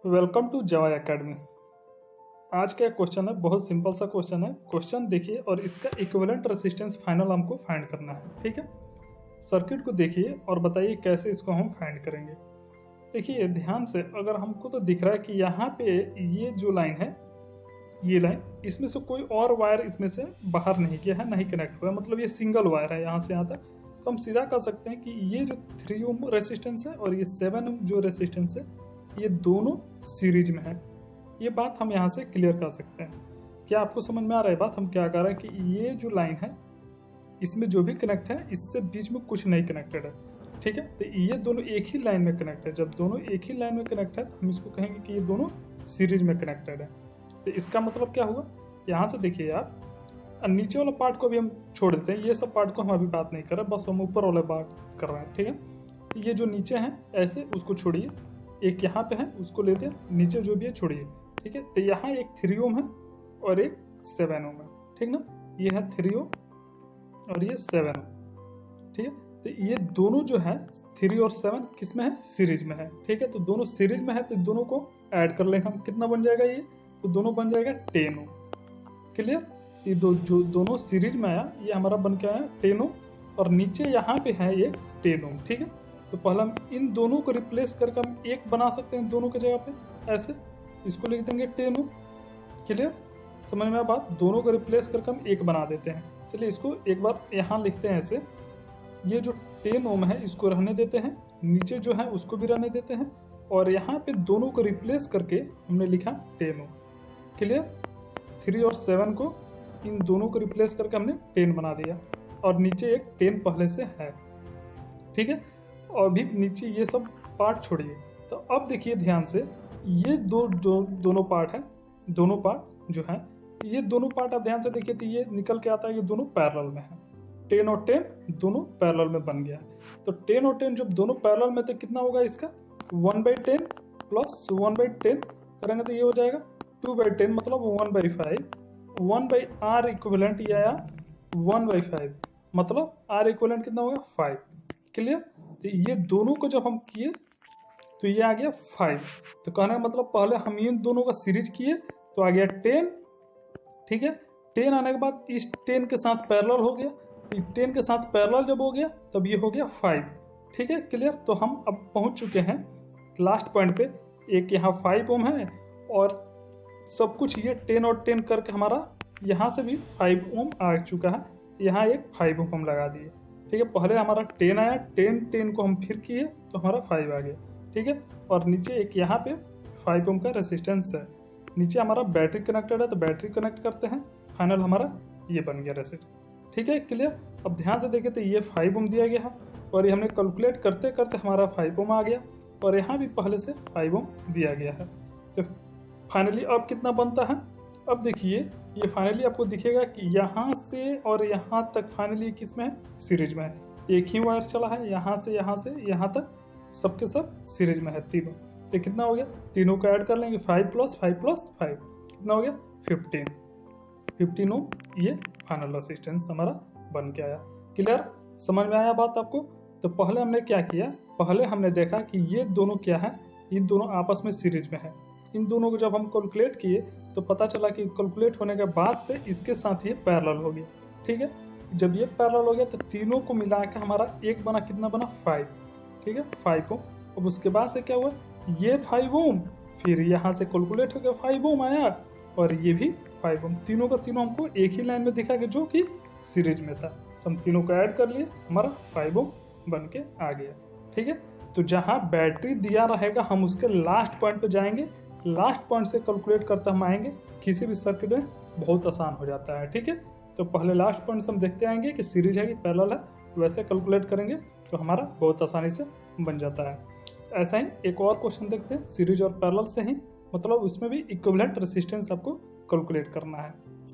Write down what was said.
Welcome to Java academy. आज का question है, बहुत सिंपल सा क्वेश्चन है। क्वेश्चन देखिए और इसका इक्विवेलेंट रेसिस्टेंस फाइनल हमको फाइंड करना है। ठीक है, सर्किट को देखिए और बताइए कैसे इसको हम फाइंड करेंगे। देखिए ध्यान से, अगर हमको तो दिख रहा है कि यहाँ पे ये जो लाइन है, ये लाइन, इसमें से कोई और वायर इसमें से बाहर नहीं गया है, नहीं कनेक्ट हुआ है, मतलब ये सिंगल वायर है यहाँ से यहाँ तक। तो हम सीधा कह सकते हैं कि ये जो 3 ओम रेसिस्टेंस है और ये 7 ओम जो रेसिस्टेंस है, ये दोनों सीरीज में है। ये बात हम यहाँ से क्लियर कर सकते हैं। क्या आपको समझ में आ रहा है बात? हम क्या कर रहे हैं कि ये जो लाइन है, इसमें जो भी कनेक्ट है, इससे बीच में कुछ नहीं कनेक्टेड है। ठीक है, तो ये दोनों एक ही लाइन में कनेक्ट है। जब दोनों एक ही लाइन में कनेक्ट है तो हम इसको कहेंगे कि ये दोनों सीरीज में कनेक्टेड है। तो इसका मतलब क्या हुआ, यहाँ से देखिए आप, नीचे वाला पार्ट को भी हम छोड़ देते हैं, ये सब पार्ट को हम अभी बात नहीं कर रहे, बस हम ऊपर वाले बात कर रहे हैं। ठीक है, ये जो नीचे है ऐसे, उसको छोड़िए, एक यहाँ पे है उसको लेते हैं, नीचे जो भी है छोड़िए। ठीक है, तो यहाँ एक 3 ओम है और एक 7 ओम है। ठीक ना, ये है 3 ओम और ये 7 ओम। ठीक है, तो ये दोनों जो है 3 और 7 किस में है? सीरीज में है। ठीक है, तो दोनों सीरीज में है तो दोनों को ऐड कर लेंगे हम। कितना बन जाएगा ये? तो दोनों बन जाएगा 10 ओम। क्लियर? ये जो दोनों सीरीज में आया, ये हमारा बन के आया 10 ओम और नीचे यहाँ पे है ये 10 ओम। ठीक है, तो पहले हम इन दोनों को रिप्लेस करके हम एक बना सकते हैं दोनों के जगह पे, ऐसे इसको लिख देंगे 10 ओम। क्लियर? समझ में आ बात? दोनों को रिप्लेस करके हम एक बना देते हैं। चलिए इसको एक बार यहाँ लिखते हैं ऐसे। ये जो 10 ओम है इसको रहने देते हैं, नीचे जो है उसको भी रहने देते हैं, और यहाँ पे दोनों को रिप्लेस करके हमने लिखा 10 ओम। क्लियर? 3 और 7 को, इन दोनों को रिप्लेस करके हमने 10 बना दिया, और नीचे एक 10 पहले से है। ठीक है, और भी नीचे ये सब पार्ट छोड़िए। तो अब देखिए ध्यान से, ये दोनों पार्ट है, दोनों पार्ट जो है, ये दोनों पार्ट आप ध्यान से देखिए तो ये निकल के आता है, ये दोनों पैरेलल में है। 10 और 10 दोनों पैरेलल में बन गया है। तो 10 और 10 जब दोनों पैरेलल में, तो कितना होगा इसका? 1/10 प्लस 1/10 करेंगे तो ये हो जाएगा 2/10, मतलब 1/5। 1/R इक्विवेलेंट ये आया 1/5, मतलब R इक्विवेलेंट कितना होगा? 5। क्लियर? तो ये दोनों को जब हम किए तो ये आ गया 5। तो कहने का मतलब पहले हम इन दोनों का सीरीज किए तो आ गया 10। ठीक है, 10 आने के बाद इस 10 के साथ पैरेलल हो गया, तो 10 के साथ पैरेलल जब हो गया तब ये हो गया 5। ठीक है, क्लियर? तो हम अब पहुंच चुके हैं लास्ट पॉइंट पे। एक यहाँ 5 ओम है और सब कुछ ये 10 और 10 करके हमारा यहाँ से भी 5 ओम आ चुका है। यहाँ एक 5 ओम हम लगा दिए। ठीक है, पहले हमारा 10 आया, 10 को हम फिर किए तो हमारा 5 आ गया। ठीक है, और नीचे एक यहाँ पे 5 ओम का रेसिस्टेंस है, नीचे हमारा बैटरी कनेक्टेड है, तो बैटरी कनेक्ट करते हैं, फाइनल हमारा ये बन गया रेसिस्टेंस। ठीक है, क्लियर? अब ध्यान से देखें तो ये 5 ओम दिया गया है और ये हमने कैलकुलेट करते करते हमारा 5 ओम आ गया, और यहाँ भी पहले से 5 ओम दिया गया है। तो फाइनली अब कितना बनता है? अब देखिए ये फाइनली आपको दिखेगा कि यहाँ से और यहाँ तक फाइनली किस में है? सीरीज में है। एक ही वायर चला है, यहाँ से यहाँ तक सबके सब सीरीज में है तीनों। तो कितना हो गया? तीनों को ऐड कर लेंगे, 5 + 5 + 5 कितना हो गया? 15 ओम। ये फाइनल रेसिस्टेंस हमारा बन के आया। क्लियर? समझ में आया बात आपको? तो पहले हमने क्या किया, पहले हमने देखा कि ये दोनों क्या है, इन दोनों आपस में सीरीज में है। इन दोनों को जब हम कैलकुलेट किए तो पता चला कि कैलकुलेट होने के बाद पे इसके साथ ये पैरेलल हो गया। ठीक है, जब ये पैरेलल हो गया तो तीनों को मिला के हमारा एक बना, कितना बना? 5। ठीक है, 5 ओम। अब उसके बाद से क्या हुआ, ये 5 ओम, फिर यहाँ से कैलकुलेट हो गया 5 ओम आया, और ये भी 5 ओम। तीनों का तीनों हमको एक ही लाइन में दिखा कि जो कि सीरीज में था, तो हम तीनों को ऐड कर लिए, हमारा 5 ओम बन के आ गया। ठीक है, तो जहाँ बैटरी दिया रहेगा हम उसके लास्ट पॉइंट पे जाएंगे, लास्ट पॉइंट से कैलकुलेट करते हम आएंगे, किसी भी सर्किट में बहुत आसान हो जाता है। ठीक है, तो पहले लास्ट पॉइंट से हम देखते आएंगे कि सीरीज है कि पैरेलल है, वैसे कैलकुलेट करेंगे तो हमारा बहुत आसानी से बन जाता है। ऐसा ही एक और क्वेश्चन देखते हैं, सीरीज और पैरेलल से ही, मतलब उसमें भी इक्विवेलेंट रेसिस्टेंस आपको कैलकुलेट करना है।